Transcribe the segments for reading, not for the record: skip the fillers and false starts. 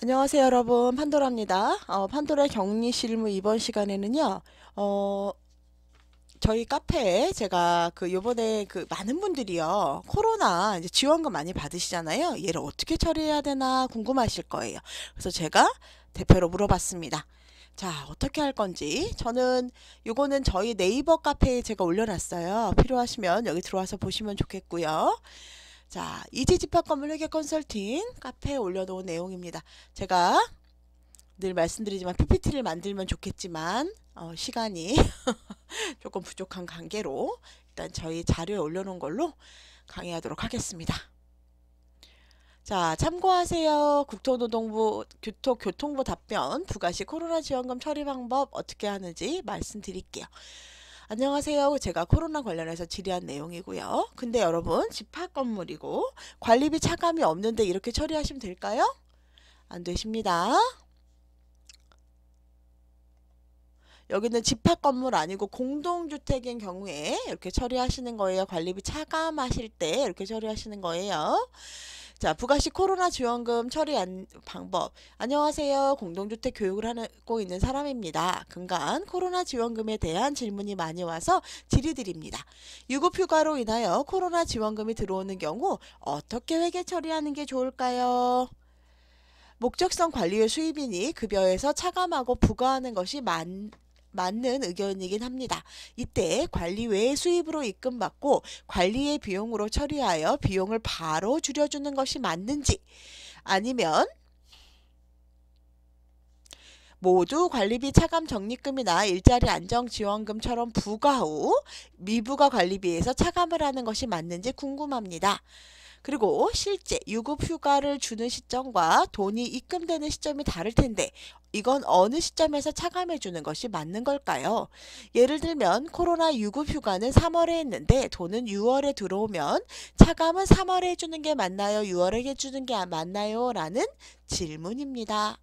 안녕하세요 여러분, 판도라입니다. 판도라 격리 실무 이번 시간에는요, 저희 카페에 제가 요번에 많은 분들이요 코로나 이제 지원금 많이 받으시잖아요. 얘를 어떻게 처리해야 되나 궁금하실 거예요. 그래서 제가 대표로 물어봤습니다. 자, 어떻게 할 건지. 저는 요거는 저희 네이버 카페에 제가 올려놨어요. 필요하시면 여기 들어와서 보시면 좋겠고요. 자, 이지집합건물 회계 컨설팅 카페에 올려놓은 내용입니다. 제가 늘 말씀드리지만 PPT를 만들면 좋겠지만 시간이 조금 부족한 관계로 일단 저희 자료에 올려놓은 걸로 강의하도록 하겠습니다. 자, 참고하세요. 국토노동부 교통부 답변 부가시 코로나 지원금 처리 방법 어떻게 하는지 말씀드릴게요. 안녕하세요. 제가 코로나 관련해서 질의한 내용이고요. 근데 여러분, 집합 건물이고 관리비 차감이 없는데 이렇게 처리하시면 될까요? 안 되십니다. 여기는 집합 건물 아니고 공동주택인 경우에 이렇게 처리하시는 거예요. 관리비 차감하실 때 이렇게 처리하시는 거예요. 자, 부가시 코로나 지원금 처리 방법. 안녕하세요. 공동주택 교육을 하고 있는 사람입니다. 근간 코로나 지원금에 대한 질문이 많이 와서 질의드립니다. 유급휴가로 인하여 코로나 지원금이 들어오는 경우 어떻게 회계 처리하는 게 좋을까요? 목적성 관리의 수입이니 급여에서 차감하고 부과하는 것이 맞는 의견이긴 합니다. 이때 관리 외의 수입으로 입금받고 관리의 비용으로 처리하여 비용을 바로 줄여주는 것이 맞는지, 아니면 모두 관리비 차감 적립금이나 일자리 안정지원금처럼 부과 후 미부가 관리비에서 차감을 하는 것이 맞는지 궁금합니다. 그리고 실제 유급휴가를 주는 시점과 돈이 입금되는 시점이 다를 텐데 이건 어느 시점에서 차감해 주는 것이 맞는 걸까요? 예를 들면 코로나 유급휴가는 3월에 했는데 돈은 6월에 들어오면 차감은 3월에 해주는 게 맞나요? 6월에 해주는 게 맞나요? 라는 질문입니다.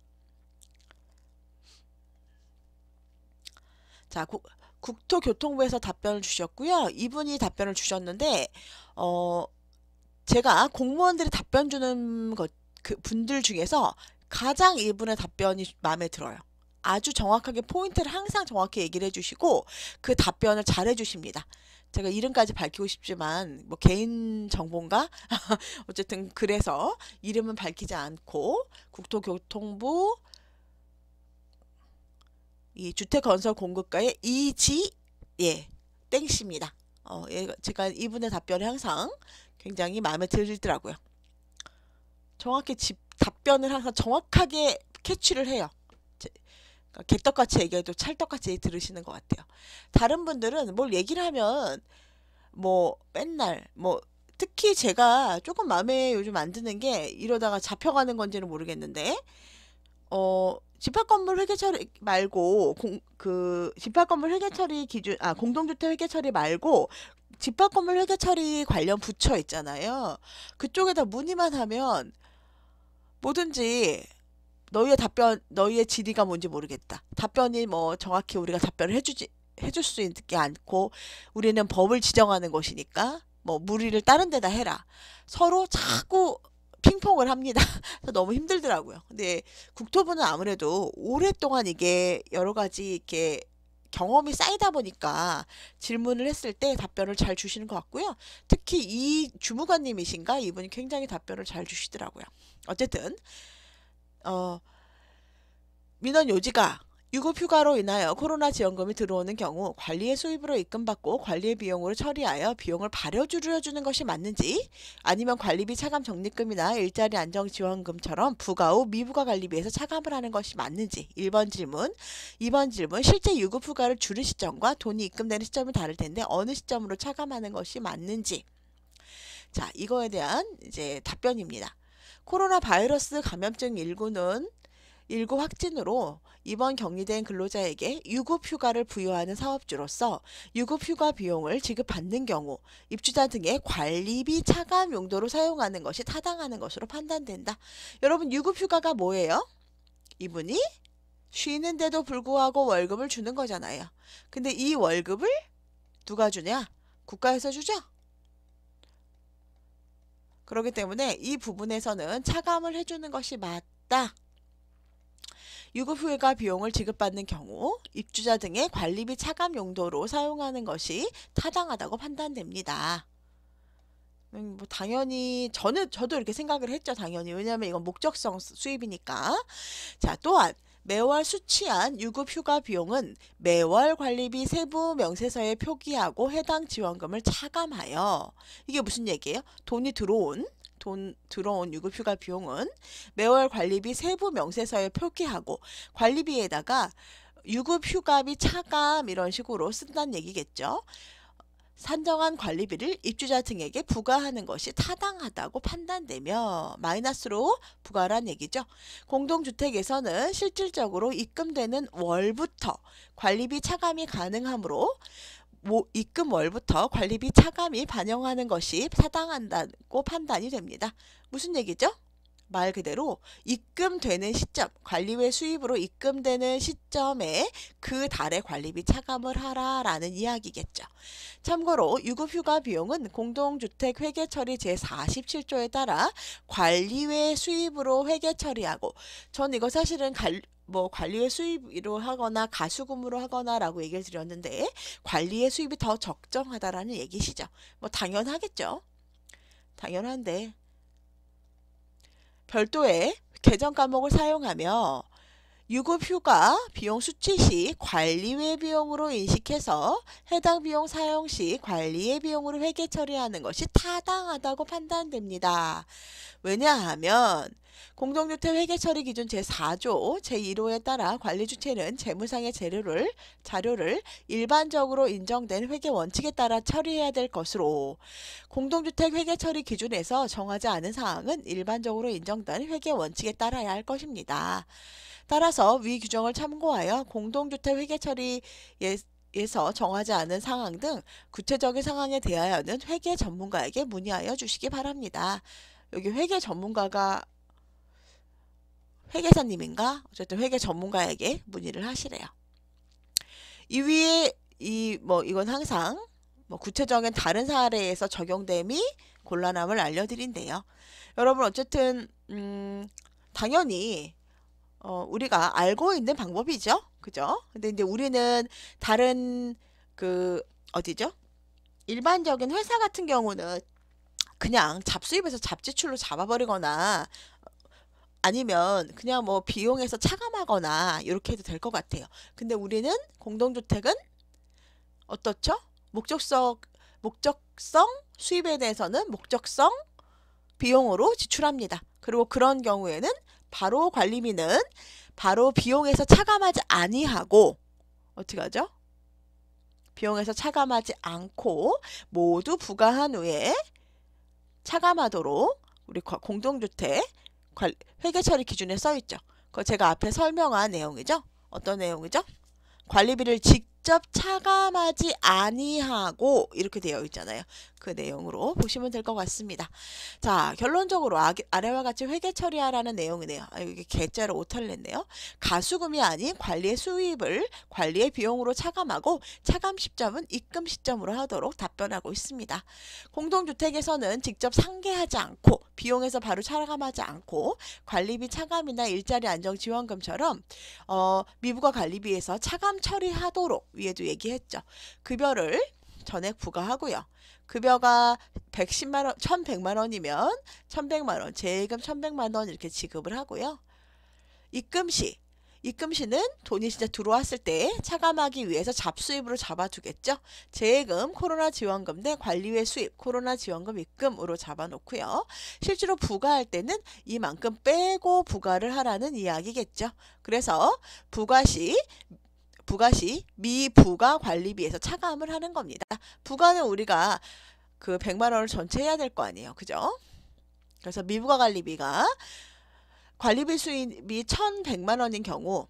자, 국토교통부에서 답변을 주셨고요. 이분이 답변을 주셨는데 제가 공무원들이 답변 주는 분들 중에서 가장 이분의 답변이 마음에 들어요. 아주 정확하게 포인트를 항상 정확히 얘기를 해주시고 그 답변을 잘 해주십니다. 제가 이름까지 밝히고 싶지만 뭐 개인 정보인가? 어쨌든 그래서 이름은 밝히지 않고 국토교통부 이 주택건설공급과의 이지 땡씨입니다. 제가 이분의 답변이 항상 굉장히 마음에 들더라고요. 정확히 답변을 항상 정확하게 캐치를 해요. 그러니까 개떡같이 얘기해도 찰떡같이 들으시는 것 같아요. 다른 분들은 뭘 얘기를 하면 뭐 맨날 뭐 특히 제가 조금 마음에 요즘 안 드는 게 이러다가 잡혀가는 건지는 모르겠는데 집합건물 회계처리 말고 집합건물 회계처리 기준 공동주택 회계처리 말고 집합건물 회계처리 관련 부처 있잖아요. 그쪽에다 문의만 하면 뭐든지 너희의 질의가 뭔지 모르겠다. 답변이 뭐 정확히 우리가 답변을 해줄 수 있지 않고 우리는 법을 지정하는 것이니까 뭐 무리를 다른 데다 해라. 서로 자꾸 핑퐁을 합니다. 너무 힘들더라고요. 근데 국토부는 아무래도 오랫동안 이게 여러 가지 이렇게 경험이 쌓이다 보니까 질문을 했을 때 답변을 잘 주시는 것 같고요. 특히 이 주무관님이신가? 이분이 굉장히 답변을 잘 주시더라고요. 어쨌든 민원 요지가 유급휴가로 인하여 코로나 지원금이 들어오는 경우 관리의 수입으로 입금받고 관리의 비용으로 처리하여 비용을 발효 줄여주는 것이 맞는지, 아니면 관리비 차감 적립금이나 일자리 안정지원금처럼 부가 후 미부가 관리비에서 차감을 하는 것이 맞는지. 1번 질문. 2번 질문. 실제 유급휴가를 줄인 시점과 돈이 입금되는 시점이 다를 텐데 어느 시점으로 차감하는 것이 맞는지. 자, 이거에 대한 이제 답변입니다. 코로나 바이러스 감염증 19 확진으로 이번 격리된 근로자에게 유급휴가를 부여하는 사업주로서 유급휴가 비용을 지급받는 경우 입주자 등의 관리비 차감 용도로 사용하는 것이 타당하는 것으로 판단된다. 여러분, 유급휴가가 뭐예요? 이분이 쉬는데도 불구하고 월급을 주는 거잖아요. 근데 이 월급을 누가 주냐? 국가에서 주죠? 그렇기 때문에 이 부분에서는 차감을 해주는 것이 맞다. 유급휴가 비용을 지급받는 경우 입주자 등의 관리비 차감 용도로 사용하는 것이 타당하다고 판단됩니다. 뭐 당연히 저도 이렇게 생각을 했죠. 당연히. 왜냐하면 이건 목적성 수입이니까. 자, 또한 매월 수취한 유급휴가 비용은 매월 관리비 세부 명세서에 표기하고 해당 지원금을 차감하여, 이게 무슨 얘기예요? 돈 들어온 유급휴가 비용은 매월 관리비 세부 명세서에 표기하고 관리비에다가 유급휴가비 차감 이런 식으로 쓴다는 얘기겠죠. 산정한 관리비를 입주자 등에게 부과하는 것이 타당하다고 판단되며 마이너스로 부과란 얘기죠. 공동주택에서는 실질적으로 입금되는 월부터 관리비 차감이 가능하므로 입금 월부터 관리비 차감이 반영하는 것이 타당하다고 판단이 됩니다. 무슨 얘기죠? 말 그대로 입금되는 시점, 관리외 수입으로 입금되는 시점에 그 달에 관리비 차감을 하라라는 이야기겠죠. 참고로 유급휴가 비용은 공동주택 회계처리 제47조에 따라 관리외 수입으로 회계처리하고, 전 이거 사실은 관리외 수입으로 하거나 가수금으로 하거나 라고 얘기를 드렸는데 관리외 수입이 더 적정하다라는 얘기시죠. 뭐 당연하겠죠. 당연한데 별도의 계정 과목을 사용하며 유급휴가 비용 수취 시 관리외 비용으로 인식해서 해당 비용 사용 시 관리외 비용으로 회계 처리하는 것이 타당하다고 판단됩니다. 왜냐하면 공동주택 회계처리 기준 제4조 제1호에 따라 관리주체는 재무상의 자료를 일반적으로 인정된 회계 원칙에 따라 처리해야 될 것으로, 공동주택 회계처리 기준에서 정하지 않은 사항은 일반적으로 인정된 회계 원칙에 따라야 할 것입니다. 따라서 위 규정을 참고하여 공동주택 회계처리에서 정하지 않은 상황 등 구체적인 상황에 대하여는 회계 전문가에게 문의하여 주시기 바랍니다. 여기 회계 전문가가 회계사님인가? 어쨌든 회계 전문가에게 문의를 하시래요. 이 위에 이건 항상 구체적인 다른 사례에서 적용됨이 곤란함을 알려드린대요. 여러분 어쨌든 당연히 우리가 알고 있는 방법이죠. 그죠? 근데 이제 우리는 다른 어디죠? 일반적인 회사 같은 경우는 그냥 잡수입에서 잡지출로 잡아버리거나 아니면 그냥 뭐 비용에서 차감하거나 이렇게 해도 될 것 같아요. 근데 우리는 공동주택은 어떻죠? 목적성 수입에 대해서는 목적성 비용으로 지출합니다. 그리고 그런 경우에는 바로 관리비는 바로 비용에서 차감하지 아니하고 어떻게 하죠? 비용에서 차감하지 않고 모두 부과한 후에 차감하도록 우리 공동주택 회계처리 기준에 써있죠. 그거 제가 앞에 설명한 내용이죠. 어떤 내용이죠? 관리비를 직접 차감하지 아니하고 이렇게 되어 있잖아요. 그 내용으로 보시면 될 것 같습니다. 자, 결론적으로 아래와 같이 회계 처리하라는 내용이네요. 이게 개짜로 오타를 냈네요. 가수금이 아닌 관리의 수입을 관리의 비용으로 차감하고 차감 시점은 입금 시점으로 하도록 답변하고 있습니다. 공동주택에서는 직접 상계하지 않고 비용에서 바로 차감하지 않고 관리비 차감이나 일자리 안정지원금처럼 미부과 관리비에서 차감 처리하도록 위에도 얘기했죠. 급여를 전액 부과하고요. 급여가 1,100만 원이면 1,100만 원, 재금 1,100만 원 이렇게 지급을 하고요. 입금시는 돈이 진짜 들어왔을 때 차감하기 위해서 잡수입으로 잡아두겠죠. 재금, 코로나 지원금 대 관리외 수입, 코로나 지원금 입금으로 잡아놓고요. 실제로 부과할 때는 이만큼 빼고 부과를 하라는 이야기겠죠. 그래서 부과시 미부가 관리비에서 차감을 하는 겁니다. 부과는 우리가 그 100만 원을 전체 해야 될 거 아니에요. 그죠? 그래서 미부가 관리비가 관리비 수입이 1,100만 원인 경우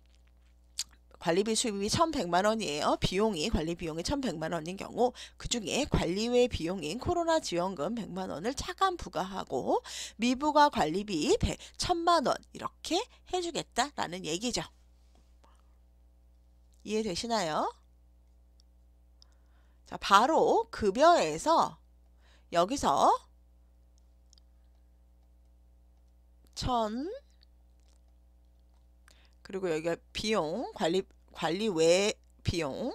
관리비 수입이 1,100만 원이에요. 관리 비용이 1,100만 원인 경우 그 중에 관리외 비용인 코로나 지원금 100만 원을 차감 부과하고 미부가 관리비 1,000만 원 이렇게 해주겠다라는 얘기죠. 이해되시나요? 자, 바로 급여에서 여기서 1,000 그리고 여기가 비용, 관리 외 비용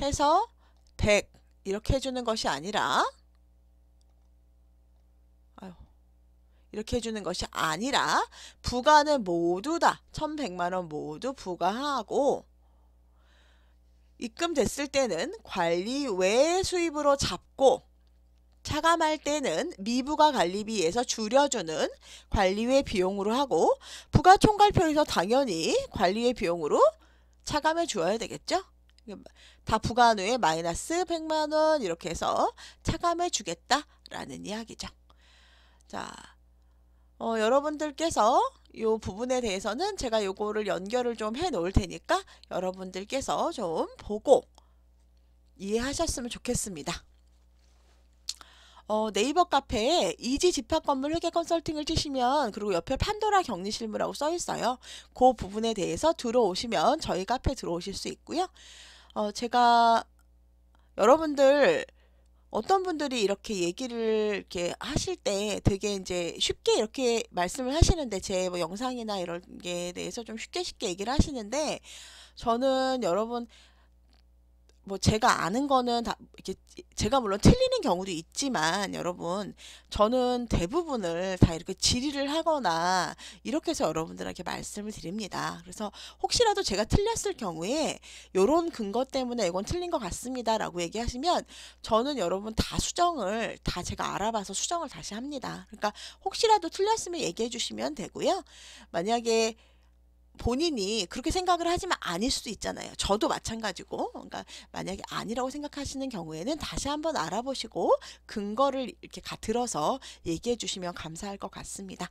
해서 100 이렇게 해주는 것이 아니라 이렇게 해주는 것이 아니라 부가는 모두 다 1100만원 모두 부과하고 입금됐을 때는 관리 외 수입으로 잡고 차감할 때는 미부가 관리비에서 줄여주는 관리외 비용으로 하고 부가총괄표에서 당연히 관리외 비용으로 차감해 주어야 되겠죠. 다 부과한 후에 마이너스 100만원 이렇게 해서 차감해 주겠다라는 이야기죠. 자, 여러분들께서 이 부분에 대해서는 제가 요거를 연결을 좀 해 놓을 테니까 여러분들께서 좀 보고 이해하셨으면 좋겠습니다. 네이버 카페에 이지 집합건물 회계 컨설팅을 치시면 그리고 옆에 판도라 격리실무라고 써 있어요. 그 부분에 대해서 들어오시면 저희 카페 들어오실 수 있고요. 제가 여러분들 어떤 분들이 이렇게 얘기를 이렇게 하실 때 되게 이제 쉽게 이렇게 말씀을 하시는데 제 뭐 영상이나 이런 게 대해서 좀 쉽게 얘기를 하시는데 저는 여러분 뭐 제가 아는 거는 다 이렇게 제가 물론 틀리는 경우도 있지만 여러분 저는 대부분을 다 이렇게 질의를 하거나 이렇게 해서 여러분들에게 말씀을 드립니다. 그래서 혹시라도 제가 틀렸을 경우에 요런 근거 때문에 이건 틀린 것 같습니다 라고 얘기하시면 저는 여러분 다 수정을 다 제가 알아봐서 수정을 다시 합니다. 그러니까 혹시라도 틀렸으면 얘기해 주시면 되고요. 만약에 본인이 그렇게 생각을 하지만 아닐 수도 있잖아요. 저도 마찬가지고. 그러니까 만약에 아니라고 생각하시는 경우에는 다시 한번 알아보시고 근거를 이렇게 들어서 얘기해 주시면 감사할 것 같습니다.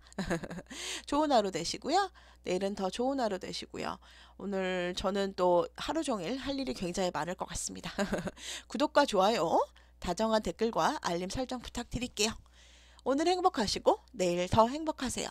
좋은 하루 되시고요. 내일은 더 좋은 하루 되시고요. 오늘 저는 또 하루 종일 할 일이 굉장히 많을 것 같습니다. 구독과 좋아요, 다정한 댓글과 알림 설정 부탁드릴게요. 오늘 행복하시고 내일 더 행복하세요.